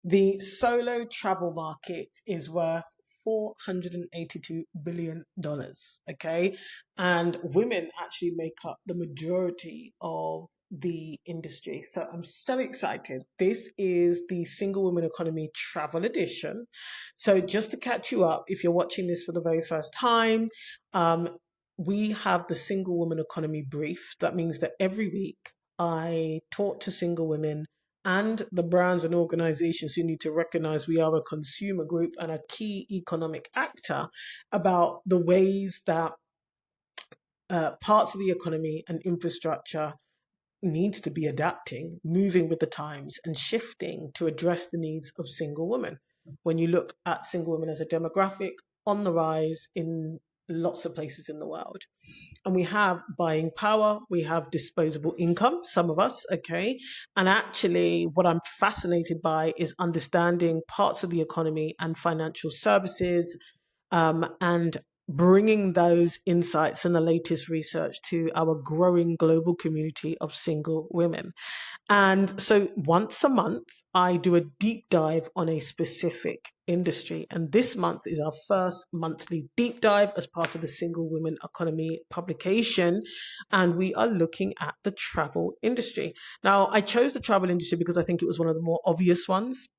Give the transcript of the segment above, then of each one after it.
The solo travel market is worth $482 billion. Okay. And women actually make up the majority of the industry. So I'm so excited. This is the Single Women Economy Travel Edition. So just to catch you up, if you're watching this for the very first time, we have the Single Women Economy Brief. That means that every week I talk to single women and the brands and organizations who need to recognize we are a consumer group and a key economic actor about the ways that parts of the economy and infrastructure needs to be adapting, moving with the times and shifting to address the needs of single women. When you look at single women as a demographic on the rise in lots of places in the world. And we have buying power, we have disposable income, some of us, okay? And actually, what I'm fascinated by is understanding parts of the economy and financial services, and bringing those insights and the latest research to our growing global community of single women. And so once a month, I do a deep dive on a specific industry. And this month is our first monthly deep dive as part of the Single Women Economy publication. And we are looking at the travel industry. Now, I chose the travel industry because I think it was one of the more obvious ones.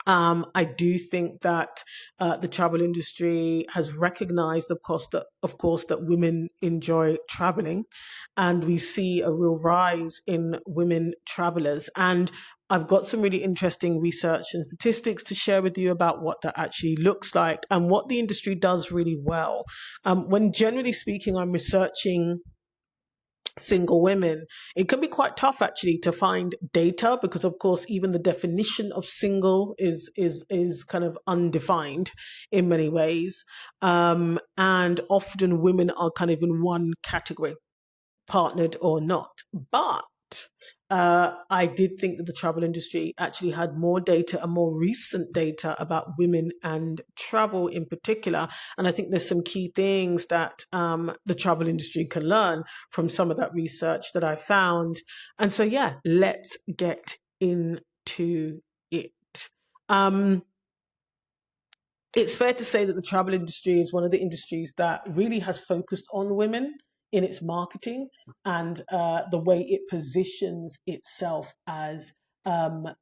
I do think that the travel industry has recognized, of course, that women enjoy traveling, and we see a real rise in women travelers. And I've got some really interesting research and statistics to share with you about what that actually looks like and what the industry does really well. When generally speaking, I'm researching single women, it can be quite tough actually to find data because of course even the definition of single is kind of undefined in many ways, and often women are kind of in one category, partnered or not. But I did think that the travel industry actually had more data and more recent data about women and travel in particular. And I think there's some key things that the travel industry can learn from some of that research that I found. And so, yeah, let's get into it. It's fair to say that the travel industry is one of the industries that really has focused on women in its marketing and the way it positions itself as the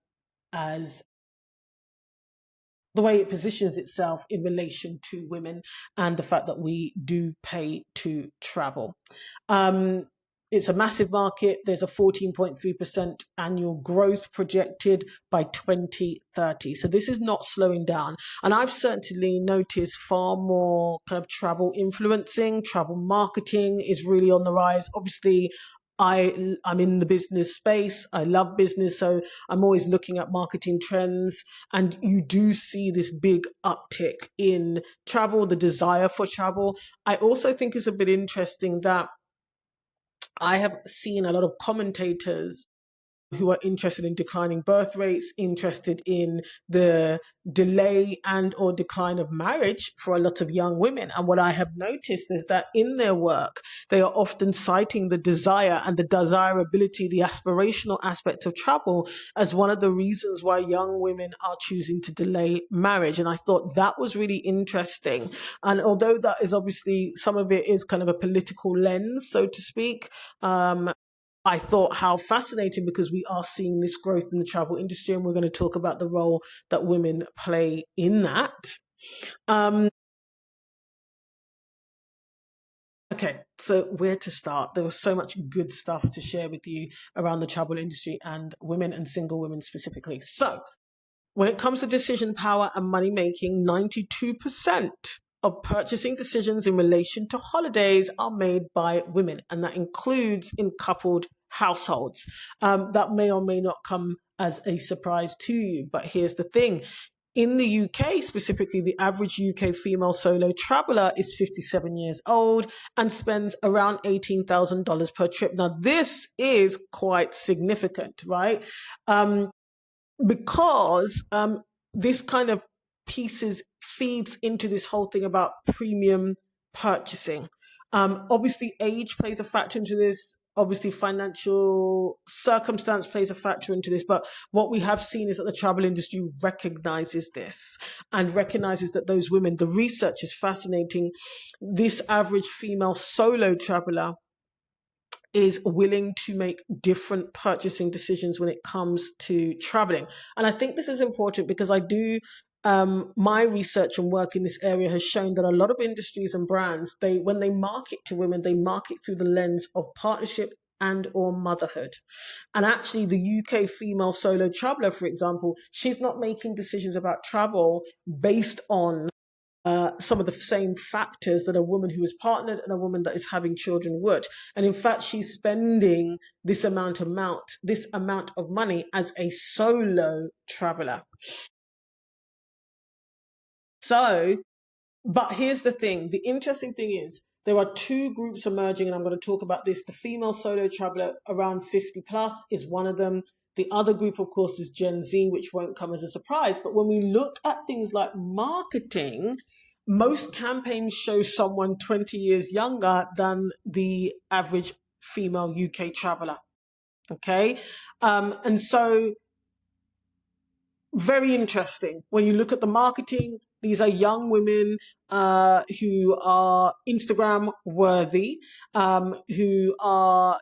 way it positions itself in relation to women and the fact that we do pay to travel. It's a massive market. There's a 14.3% annual growth projected by 2030. So this is not slowing down. And I've certainly noticed far more kind of travel influencing, travel marketing is really on the rise. Obviously, I'm in the business space. I love business. So I'm always looking at marketing trends. And you do see this big uptick in travel, the desire for travel. I also think it's a bit interesting that I have seen a lot of commentators who are interested in declining birth rates, interested in the delay and or decline of marriage for a lot of young women. And what I have noticed is that in their work, they are often citing the desire and the desirability, the aspirational aspect of travel as one of the reasons why young women are choosing to delay marriage. And I thought that was really interesting. And although that is obviously, some of it is kind of a political lens, so to speak, I thought how fascinating, because we are seeing this growth in the travel industry and we're going to talk about the role that women play in that. Okay, so where to start? There was so much good stuff to share with you around the travel industry and women and single women specifically. So when it comes to decision power and money making, 92% of purchasing decisions in relation to holidays are made by women, and that includes in coupled households. That may or may not come as a surprise to you, but here's the thing. In the UK specifically, the average UK female solo traveler is 57 years old and spends around $18,000 per trip. Now, this is quite significant, right? Because this kind of feeds into this whole thing about premium purchasing. Obviously, age plays a factor into this. obviously financial circumstance plays a factor into this, but what we have seen is that the travel industry recognizes this and recognizes that those women, the research is fascinating. This average female solo traveler is willing to make different purchasing decisions when it comes to traveling. And I think this is important because my research and work in this area has shown that a lot of industries and brands, when they market to women, they market through the lens of partnership and or motherhood. And actually the UK female solo traveler, for example, she's not making decisions about travel based on some of the same factors that a woman who is partnered and a woman that is having children would. And in fact, she's spending this amount of money as a solo traveler. So, but here's the thing. The interesting thing is there are two groups emerging, and I'm going to talk about this. The female solo traveler around 50 plus is one of them. The other group, of course, is Gen Z, which won't come as a surprise. But when we look at things like marketing, most campaigns show someone 20 years younger than the average female UK traveler. Okay. And so very interesting. When you look at the marketing, these are young women who are Instagram worthy, who are,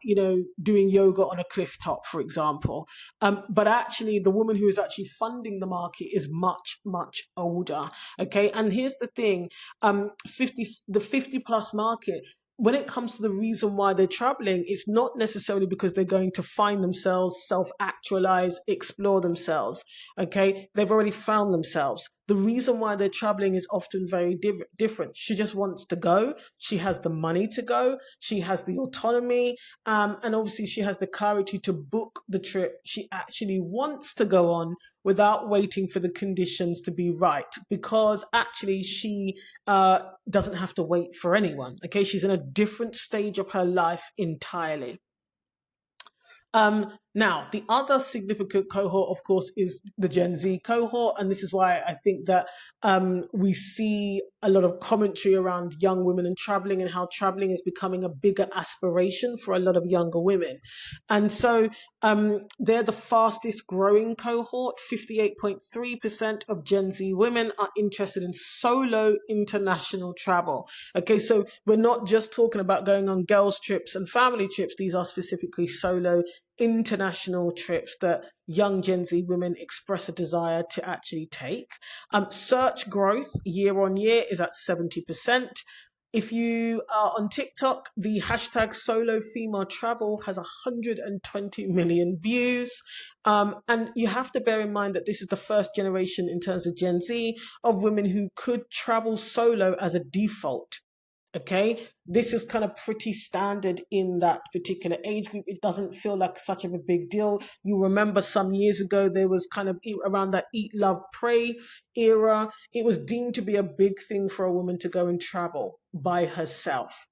doing yoga on a cliff top, for example. But actually, the woman who is actually funding the market is much, much older. Okay. And here's the thing, the 50 plus market, when it comes to the reason why they're traveling, it's not necessarily because they're going to find themselves, self-actualize, explore themselves. Okay, they've already found themselves. The reason why they're traveling is often very different. She just wants to go. She has the money to go. She has the autonomy. And obviously she has the clarity to book the trip she actually wants to go on without waiting for the conditions to be right, because actually she doesn't have to wait for anyone. Okay, she's in a different stage of her life entirely. Now, the other significant cohort, of course, is the Gen Z cohort. And this is why I think that we see a lot of commentary around young women and traveling, and how traveling is becoming a bigger aspiration for a lot of younger women. And so they're the fastest growing cohort. 58.3% of Gen Z women are interested in solo international travel. Okay, so we're not just talking about going on girls' trips and family trips. These are specifically solo international trips that young Gen Z women express a desire to actually take. Search growth year on year is at 70%. If you are on TikTok, the hashtag solo female travel has 120 million views. And you have to bear in mind that this is the first generation in terms of Gen Z of women who could travel solo as a default. Okay, this is kind of pretty standard in that particular age group. It doesn't feel like such of a big deal. You remember some years ago, there was kind of around that eat, love, pray era. It was deemed to be a big thing for a woman to go and travel by herself.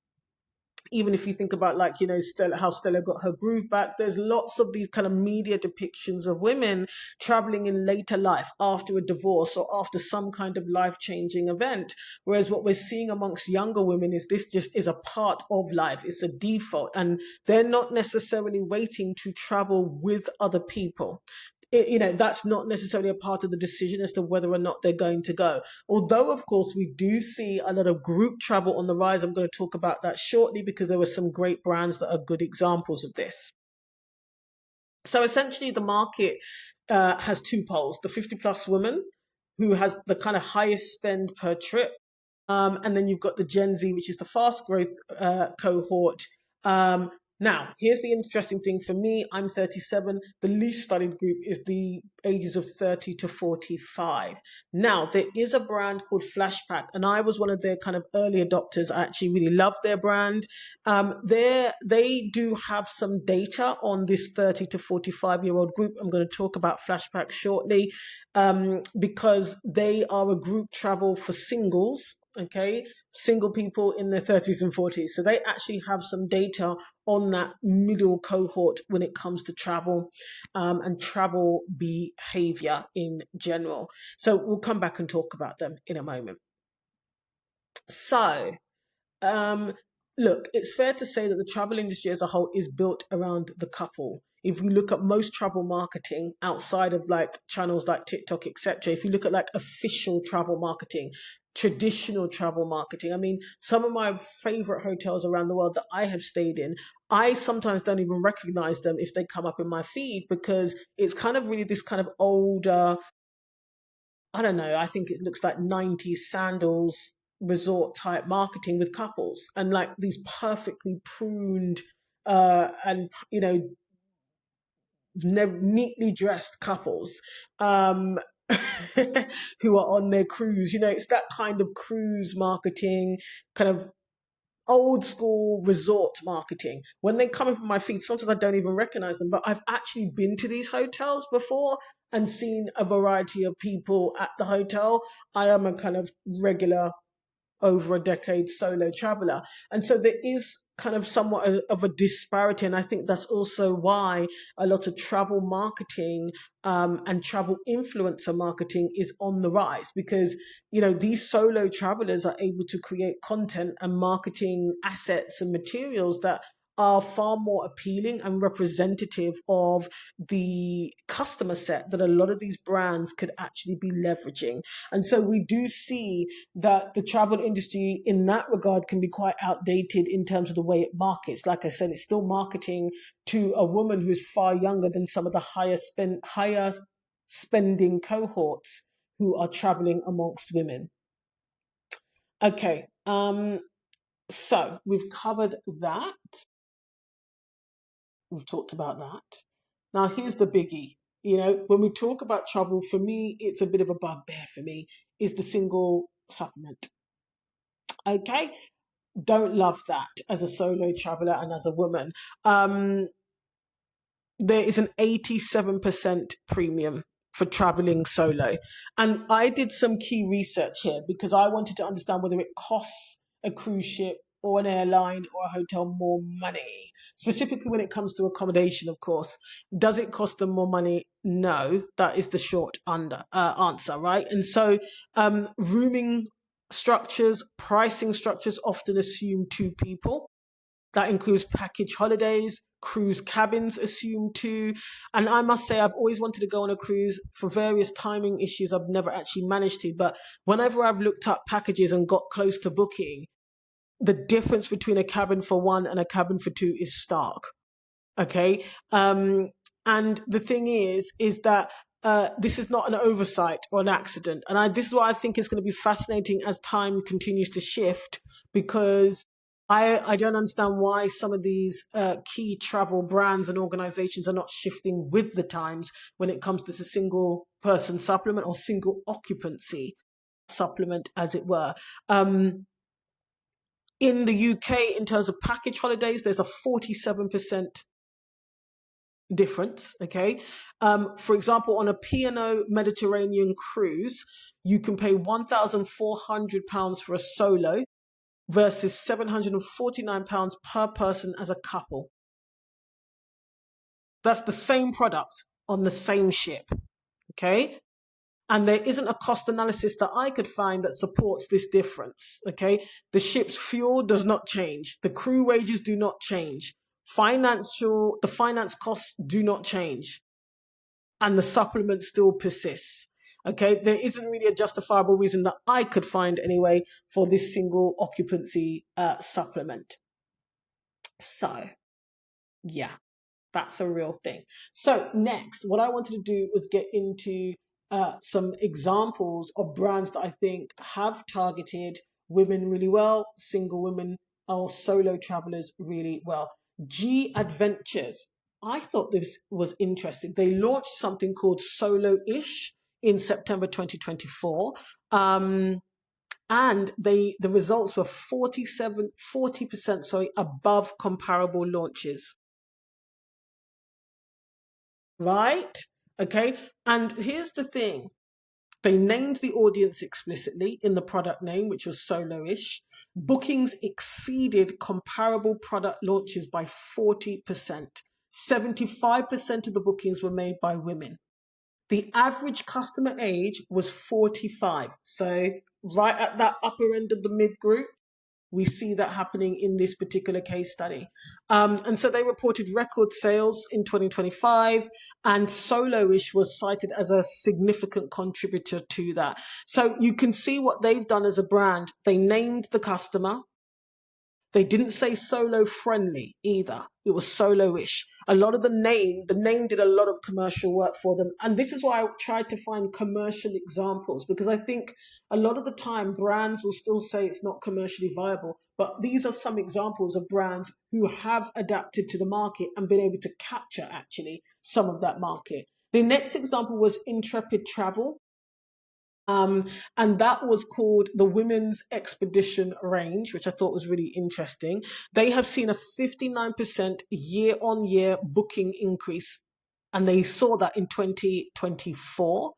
Even if you think about, like, Stella, how Stella got her groove back, there's lots of these kind of media depictions of women traveling in later life after a divorce or after some kind of life-changing event. Whereas what we're seeing amongst younger women is this just is a part of life. It's a default, and they're not necessarily waiting to travel with other people. That's not necessarily a part of the decision as to whether or not they're going to go. Although, of course, we do see a lot of group travel on the rise. I'm going to talk about that shortly, because there were some great brands that are good examples of this. So essentially, the market has two poles: the 50 plus woman, who has the kind of highest spend per trip. And then you've got the Gen Z, which is the fast growth cohort. Now, here's the interesting thing for me. I'm 37. The least studied group is the ages of 30 to 45. Now, there is a brand called Flashback, and I was one of their kind of early adopters. I actually really love their brand. They do have some data on this 30 to 45-year-old group. I'm going to talk about Flashback shortly, because they are a group travel for singles. Okay, single people in their 30s and 40s. So they actually have some data on that middle cohort when it comes to travel and travel behavior in general. So we'll come back and talk about them in a moment. So Look, it's fair to say that the travel industry as a whole is built around the couple. If you look at most travel marketing outside of like channels like TikTok, etc., if you look at like official travel marketing, traditional travel marketing, I mean, some of my favorite hotels around the world that I have stayed in, I sometimes don't even recognize them if they come up in my feed because it's kind of really this kind of older, I don't know, I think it looks like 90s sandals resort type marketing with couples and like these perfectly pruned and neatly dressed couples um who are on their cruise. It's that kind of cruise marketing, kind of old school resort marketing. When they come up on my feed, sometimes I don't even recognize them, but I've actually been to these hotels before and seen a variety of people at the hotel. I am a kind of regular over a decade solo traveler. And so there is kind of somewhat of a disparity. And I think that's also why a lot of travel marketing and travel influencer marketing is on the rise because, these solo travelers are able to create content and marketing assets and materials that are far more appealing and representative of the customer set that a lot of these brands could actually be leveraging. And so we do see that the travel industry in that regard can be quite outdated in terms of the way it markets. Like I said, it's still marketing to a woman who's far younger than some of the higher spending cohorts who are traveling amongst women. Okay, so we've covered that. We've talked about that. Now here's the biggie. When we talk about travel, for me, it's a bit of a bugbear for me, is the single supplement. Okay, don't love that as a solo traveler and as a woman. Um, there is an 87% premium for traveling solo. And I did some key research here because I wanted to understand whether it costs a cruise ship or an airline or a hotel more money, specifically when it comes to accommodation, of course. Does it cost them more money? No, that is the short answer, right? And so rooming structures, pricing structures often assume two people. That includes package holidays, cruise cabins assume two. And I must say, I've always wanted to go on a cruise. For various timing issues, I've never actually managed to. But whenever I've looked up packages and got close to booking, the difference between a cabin for one and a cabin for two is stark. Okay. And the thing is that this is not an oversight or an accident. And this is what I think is going to be fascinating as time continues to shift, because I don't understand why some of these key travel brands and organizations are not shifting with the times when it comes to the single person supplement or single occupancy supplement, as it were. In the UK, in terms of package holidays, there's a 47% difference. Okay. For example, on a P&O Mediterranean cruise, you can pay £1,400 for a solo versus £749 per person as a couple. That's the same product on the same ship. Okay. And there isn't a cost analysis that I could find that supports this difference. Okay. The ship's fuel does not change. The crew wages do not change. The finance costs do not change. And the supplement still persists. Okay. There isn't really a justifiable reason that I could find anyway for this single occupancy supplement. So, yeah. That's a real thing. So next, what I wanted to do was get into some examples of brands that I think have targeted women really well, single women or solo travelers really well. G Adventures. I thought this was interesting. They launched something called Solo-ish in September 2024. And the results were 40% above comparable launches. Right? Okay. And here's the thing. They named the audience explicitly in the product name, which was Solo-ish. Bookings exceeded comparable product launches by 40%. 75% of the bookings were made by women. The average customer age was 45. So right at that upper end of the mid group. we see that happening in this particular case study. And so they reported record sales in 2025, and Soloish was cited as a significant contributor to that. So you can see what they've done as a brand. They named the customer. They didn't say solo friendly either. It was solo-ish. A lot of the name did a lot of commercial work for them. And this is why I tried to find commercial examples, because I think a lot of the time brands will still say it's not commercially viable. But these are some examples of brands who have adapted to the market and been able to capture actually some of that market. The next example was Intrepid Travel. And that was called the Women's Expedition Range, which I thought was really interesting. They have seen a 59% year on year booking increase, and they saw that in 2024.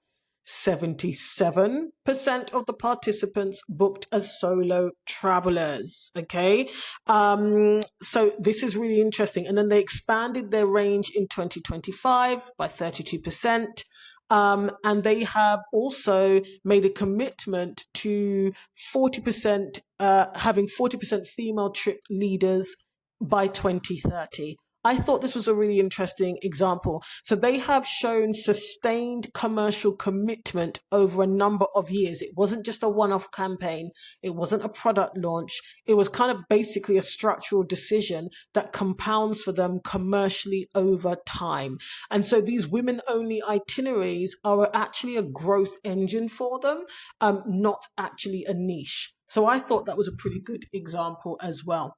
77% of the participants booked as solo travelers. Okay. So this is really interesting. And then they expanded their range in 2025 by 32%. And they have also made a commitment to 40%, having 40% female trip leaders by 2030. I thought this was a really interesting example. So they have shown sustained commercial commitment over a number of years. It wasn't just a one-off campaign. It wasn't a product launch. It was kind of basically a structural decision that compounds for them commercially over time. And so these women-only itineraries are actually a growth engine for them, not actually a niche. So I thought that was a pretty good example as well.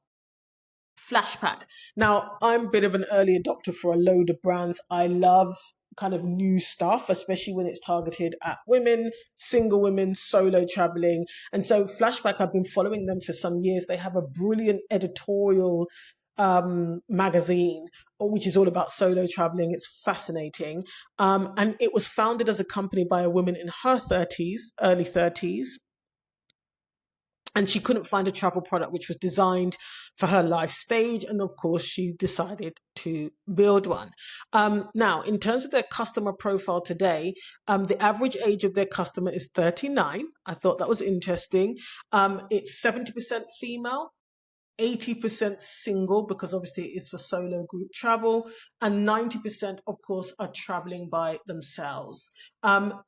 Flashback. Now, I'm a bit of an early adopter for a load of brands. I love kind of new stuff, especially when it's targeted at women, single women, solo traveling. And so Flashback, I've been following them for some years. They have a brilliant editorial magazine, which is all about solo traveling. It's fascinating. And it was founded as a company by a woman in her 30s, early 30s, and she couldn't find a travel product which was designed for her life stage. And of course, she decided to build one. Now, in terms of their customer profile today, the average age of their customer is 39. I thought that was interesting. It's 70% female, 80% single, because obviously it is for solo group travel, and 90%, of course, are traveling by themselves.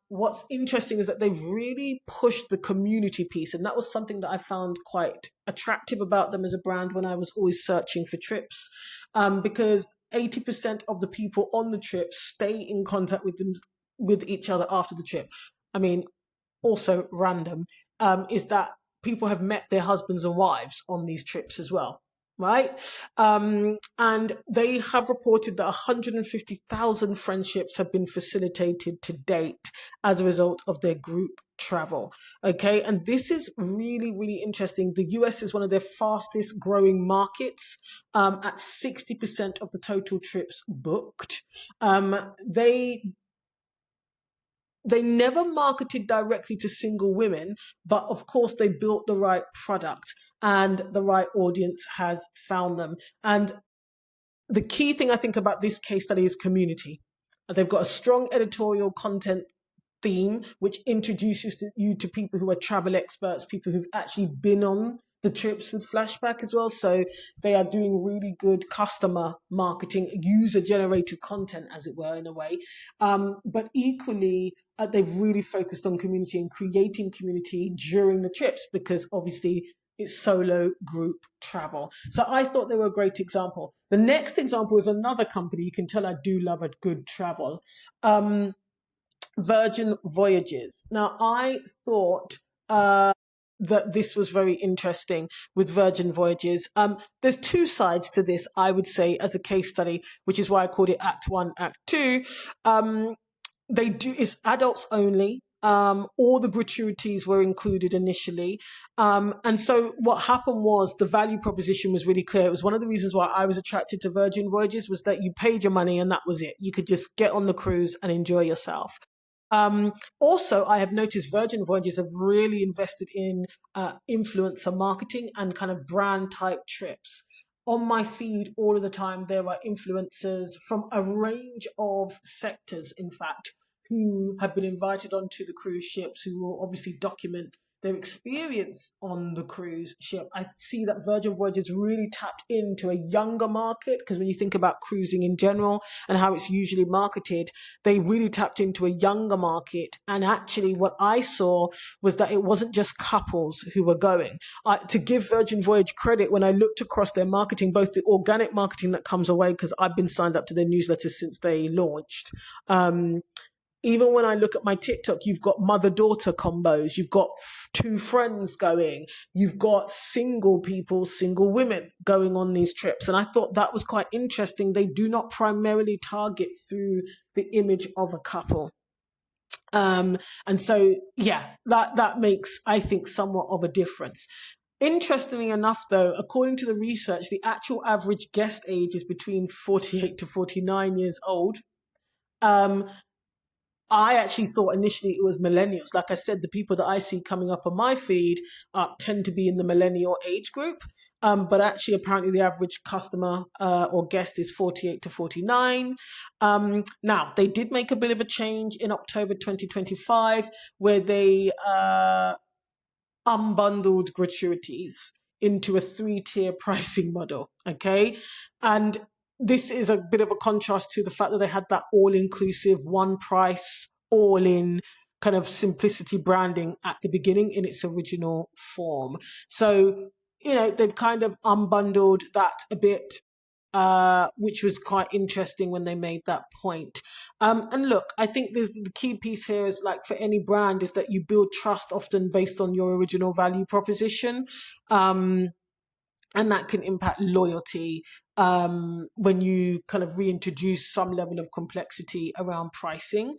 What's interesting is that they've really pushed the community piece, and that was something that I found quite attractive about them as a brand when I was always searching for trips, because 80% of the people on the trip stay in contact with them, with each other after the trip. I mean, also random, is that people have met their husbands and wives on these trips as well, right? And they have reported that 150,000 friendships have been facilitated to date as a result of their group travel. Okay, and this is really, really interesting. The US is one of their fastest growing markets, at 60% of the total trips booked. They never marketed directly to single women, but of course they built the right product and the right audience has found them. And the key thing I think about this case study is community. They've got a strong editorial content theme, which introduces you to people who are travel experts, people who've actually been on the trips with Flashback as well. So they are doing really good customer marketing, user generated content, as it were, in a way. But equally, they've really focused on community and creating community during the trips, because obviously it's solo group travel. So I thought they were a great example. The next example is another company. You can tell I do love a good travel. Virgin Voyages. Now, I thought that this was very interesting with Virgin Voyages. There's two sides to this, I would say, as a case study, which is why I called it Act 1, Act 2. It's adults only. All the gratuities were included initially. And so what happened was the value proposition was really clear. It was one of the reasons why I was attracted to Virgin Voyages, was that you paid your money and that was it. You could just get on the cruise and enjoy yourself. Also, I have noticed Virgin Voyages have really invested in influencer marketing and kind of brand type trips. On my feed all of the time, there are influencers from a range of sectors, in fact, who have been invited onto the cruise ships, who will obviously document their experience on the cruise ship, I see that Virgin Voyages really tapped into a younger market, because when you think about cruising in general and how it's usually marketed, they really tapped into a younger market. And actually what I saw was that it wasn't just couples who were going. To give Virgin Voyage credit, when I looked across their marketing, both the organic marketing that comes away, because I've been signed up to their newsletter since they launched, even when I look at my TikTok, you've got mother-daughter combos, you've got two friends going, you've got single people, single women going on these trips. And I thought that was quite interesting. They do not primarily target through the image of a couple. And so, yeah, that makes, I think, somewhat of a difference. Interestingly enough, though, according to the research, the actual average guest age is between 48 to 49 years old. I actually thought initially it was millennials. Like I said, the people that I see coming up on my feed tend to be in the millennial age group. But actually, apparently, the average customer or guest is 48 to 49. Now, they did make a bit of a change in October 2025, where they unbundled gratuities into a 3-tier pricing model. Okay. And this is a bit of a contrast to the fact that they had that all-inclusive, one price, all-in kind of simplicity branding at the beginning in its original form. So, they've kind of unbundled that a bit, which was quite interesting when they made that point. And look, I think the key piece here is, like for any brand, is that you build trust often based on your original value proposition. And that can impact loyalty when you kind of reintroduce some level of complexity around pricing.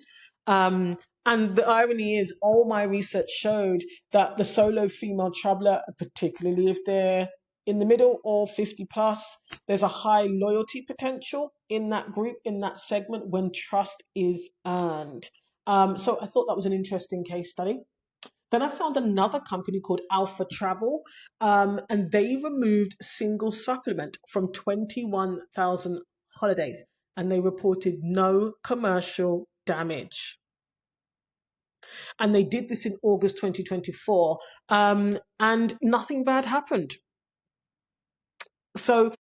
And the irony is, all my research showed that the solo female traveler, particularly if they're in the middle or 50 plus, there's a high loyalty potential in that group, in that segment, when trust is earned. So I thought that was an interesting case study. Then I found another company called Alpha Travel, and they removed single supplement from 21,000 holidays, and they reported no commercial damage. And they did this in August 2024, and nothing bad happened. So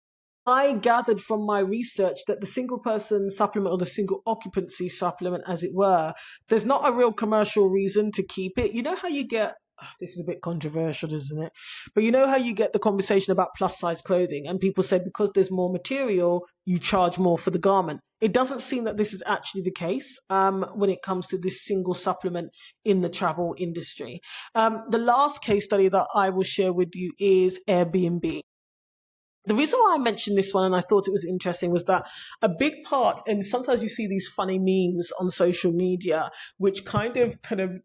I gathered from my research that the single person supplement, or the single occupancy supplement, as it were, there's not a real commercial reason to keep it. You know how you get, this is a bit controversial, isn't it? But you know how you get the conversation about plus size clothing, and people say because there's more material, you charge more for the garment. It doesn't seem that this is actually the case when it comes to this single supplement in the travel industry. The last case study that I will share with you is Airbnb. The reason why I mentioned this one and I thought it was interesting was that a big part, and sometimes you see these funny memes on social media, which kind of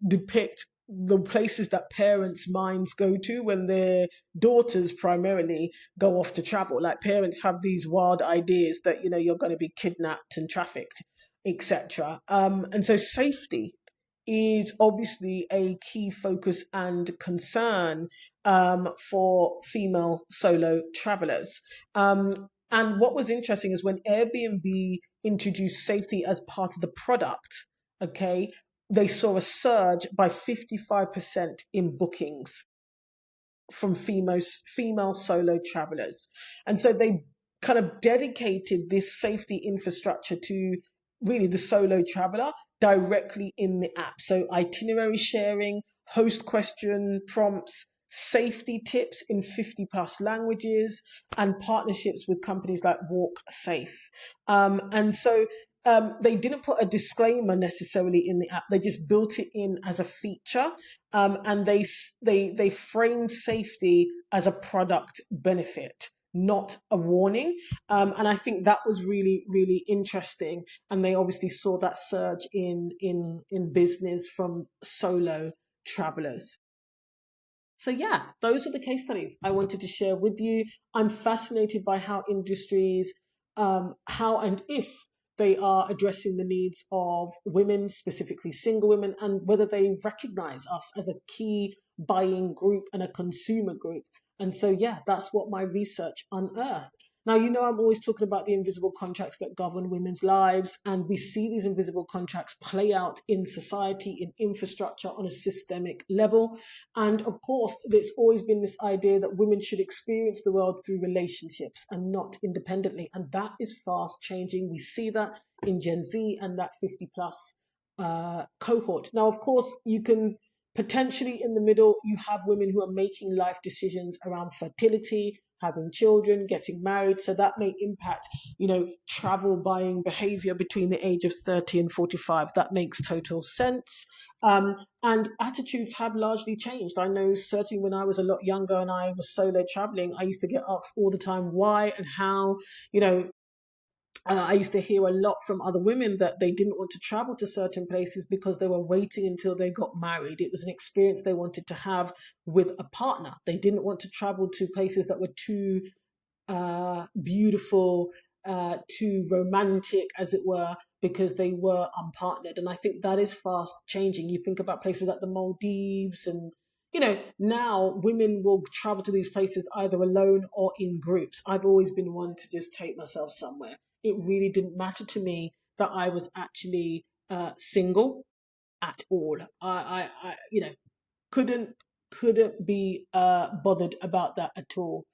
depict the places that parents' minds go to when their daughters primarily go off to travel. Like, parents have these wild ideas that, you're going to be kidnapped and trafficked, etc. And so safety is obviously a key focus and concern for female solo travelers. And what was interesting is when Airbnb introduced safety as part of the product, okay, they saw a surge by 55% in bookings from female solo travelers. And so they kind of dedicated this safety infrastructure to really the solo traveler directly in the app. So itinerary sharing, host question prompts, safety tips in 50 plus languages, and partnerships with companies like Walk Safe. And so they didn't put a disclaimer necessarily in the app. They just built it in as a feature, and they framed safety as a product benefit, not a warning. And I think that was really, really interesting. And they obviously saw that surge in business from solo travelers. So yeah, those are the case studies I wanted to share with you. I'm fascinated by how industries, how and if they are addressing the needs of women, specifically single women, and whether they recognize us as a key buying group and a consumer group. And so, yeah, that's what my research unearthed. Now, you know, I'm always talking about the invisible contracts that govern women's lives, and we see these invisible contracts play out in society, in infrastructure on a systemic level. And of course, there's always been this idea that women should experience the world through relationships and not independently. And that is fast changing. We see that in Gen Z and that 50 plus cohort. Now, of course, you can potentially in the middle, you have women who are making life decisions around fertility, having children, getting married. So that may impact, you know, travel buying behavior between the age of 30 and 45. That makes total sense. And attitudes have largely changed. I know certainly when I was a lot younger and I was solo traveling, I used to get asked all the time why and how, you know, I used to hear a lot from other women that they didn't want to travel to certain places because they were waiting until they got married. It was an experience they wanted to have with a partner. They didn't want to travel to places that were too beautiful, too romantic, as it were, because they were unpartnered. And I think that is fast changing. You think about places like the Maldives and you know, now women will travel to these places either alone or in groups. I've always been one to just take myself somewhere. It really didn't matter to me that I was actually single at all. You know, couldn't couldn't be bothered about that at all.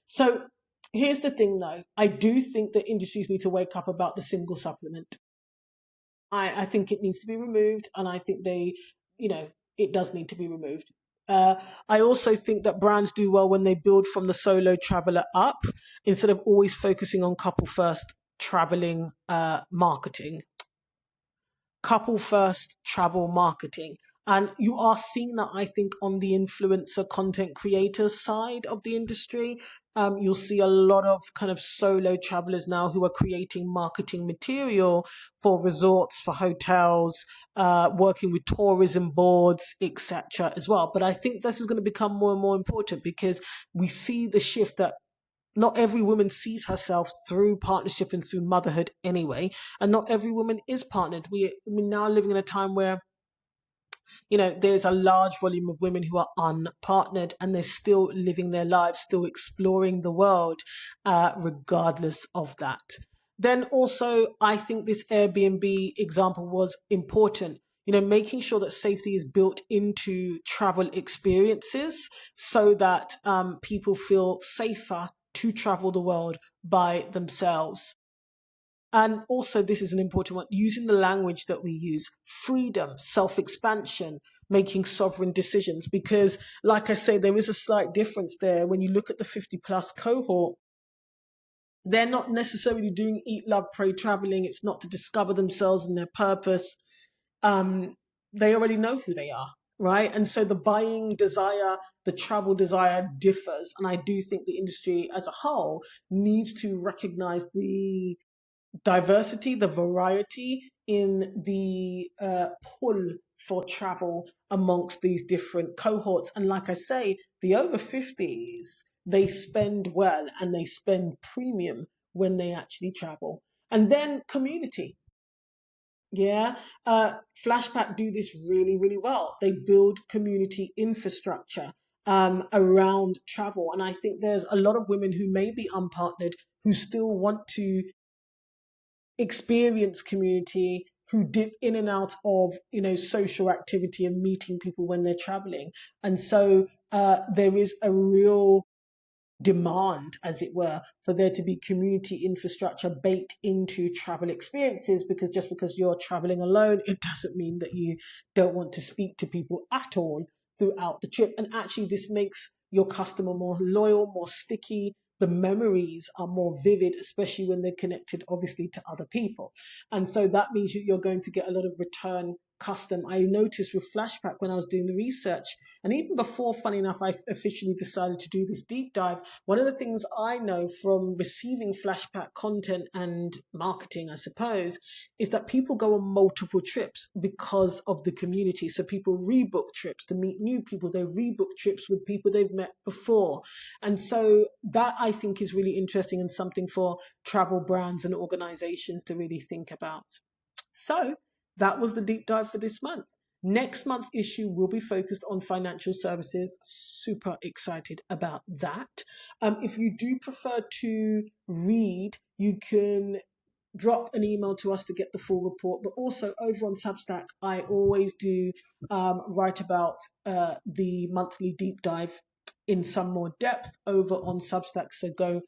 So here's the thing, though. I do think that industries need to wake up about the single supplement. I think it needs to be removed, and I think they, you know, it does need to be removed. Uh, I also think that brands do well when they build from the solo traveler up instead of always focusing on couple first traveling marketing, couple first travel marketing. And you are seeing that, I think, on the influencer content creator side of the industry. You'll see a lot of kind of solo travelers now who are creating marketing material for resorts, for hotels, working with tourism boards, etc. as well. But I think this is going to become more and more important because we see the shift that not every woman sees herself through partnership and through motherhood anyway, and not every woman is partnered. We're now living in a time where you know there's a large volume of women who are unpartnered and they're still living their lives, still exploring the world, regardless of that. Then also, I think this Airbnb example was important. You know, making sure that safety is built into travel experiences so that people feel safer to travel the world by themselves. And also, this is an important one, using the language that we use: freedom, self expansion, making sovereign decisions. Because, like I say, there is a slight difference there. When you look at the 50 plus cohort, they're not necessarily doing eat, love, pray traveling. It's not to discover themselves and their purpose. Um, they already know who they are, right? And so the buying desire, the travel desire differs. And I do think the industry as a whole needs to recognize the diversity, the variety in the pull for travel amongst these different cohorts. And like I say, the over 50s, they spend well and they spend premium when they actually travel. And then community. Yeah, Flashback do this really, really well. They build community infrastructure around travel. And I think there's a lot of women who may be unpartnered who still want to experienced community, who dip in and out of you know social activity and meeting people when they're traveling. And so there is a real demand, as it were, for there to be community infrastructure baked into travel experiences, because just because you're traveling alone, it doesn't mean that you don't want to speak to people at all throughout the trip. And actually, this makes your customer more loyal, more sticky. The memories are more vivid, especially when they're connected, obviously, to other people. And so that means you're going to get a lot of return custom. I noticed with Flashback when I was doing the research, and even before, funny enough, I officially decided to do this deep dive, one of the things I know from receiving Flashback content and marketing, I suppose, is that people go on multiple trips because of the community. So people rebook trips to meet new people, they rebook trips with people they've met before. And so that I think is really interesting and something for travel brands and organizations to really think about. So that was the deep dive for this month. Next month's issue will be focused on financial services. Super excited about that. If you do prefer to read, you can drop an email to us to get the full report. But also over on Substack, I always do write about the monthly deep dive in some more depth over on Substack. So go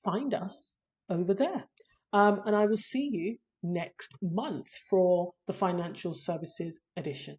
find us over there. And I will see you next month for the financial services edition.